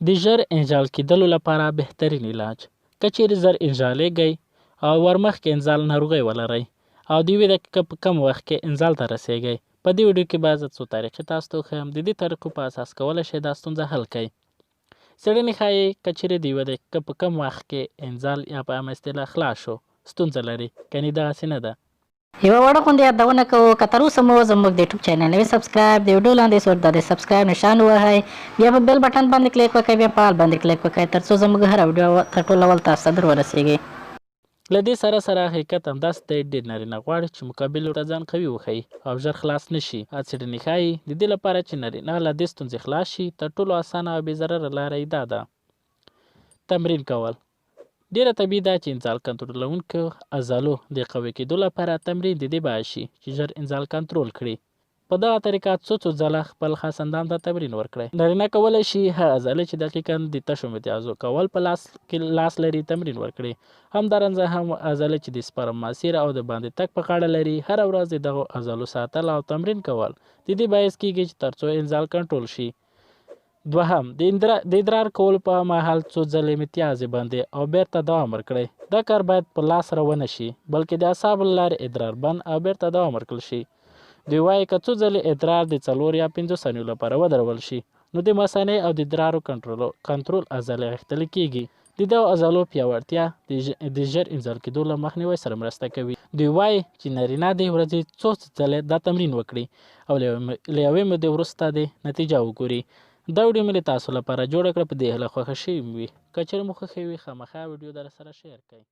د ژر انزال کېدلو لپاره بهترین علاج. که چیرې زر انزالېږئ او ورمخکې انزال ناروغۍ ولرئ او د 1 دقیقه په کم وخت کې انزال ته رسیږئ، په دې ویډیو کې به زه څو طریقې تاسو ته وښیم. د دې طریقو په اساس کولی شئ دا ستونزه حل کړئ. څېړنې ښایي که چیرې د 1 دقیقه په کم وخت کې انزال یا په عامه اصطلاح خلاص شو، ستونزه لري، کنې دغسې نه ده. یوه وړه غوندې یادونه کوو، که تر اوسه مو زموږ د یوټیوب چینل نوی سبسکرایب د ویډیو لاندې سور د سبسکرایب نشان ووهئ، بیا په بیل بټن باندې کلیک وکړئ، بیا په آل باندې کلیک وکړئ تر څو زموږ هره ویډیو تر ټولو اول تاسو ته در ورسیږي. له دې سره حقیقت همداسې دی، ډېر نارینه غواړي چې مقابل ورته ځان قوي وښیي او ژر خلاص نه شي. څېړنې ښایي د دې لپاره چې نارینه له دې ستونزې خلاص شي، تر ټولو اسانه او بې ضرره لاره یې دا ده: تمرین کول. ډېره طبیعي ده چې انزال کنټرولونکو عضلو د قوي کېدو لپاره تمرین د دې باعث شي چې ژر انزال کنټرول کړي. په دغه طریقه څو ځله خپل خاص اندام ته تمرین ورکړئ. نارینه کولی شي هغه عضلې چې دقیقاً د تشو متیازو کول په لاس لري تمرین ورکړي. همدارنګه هم عضلې چې د سپرم ماسیر او د باندې تګ په غاړه لري، هره ورځ د دغو عضلو ساتل او تمرین کول د دې باعث کېږي چې تر څو انزال کنټرول شي. دوهم، د ادرار کولو په مهال څو ځلې متیازې بندې او بیرته دوام ورکړئ. دا کار باید په لاس سره ونه شي، بلکې د اعصابو له لارې ادرار بند او بیرته دوام ورکړل شي. دوی وایي که څو ځلې ادرار د 4 یا 5 ثانیو لپاره ودرول شي، نو د مثانې او د ادرارو کنټرول عضلې غښتلې کېږي. د دغو عضلو پیاوړتیا د ژر انزال کېدو له مخنیوي سره مرسته کوي. دوی وایي چې نارینه د ورځې څو ځلې دا تمرین وکړي او له یوې مودې وروسته د نتیجه وګوري. دا ویډیو مې تاسو لپاره جوړه کړه، په دې هیله خوښه شوې وي. که چیرې مو خوښه وي، خامخا ویډیو در سره شیر کړئ.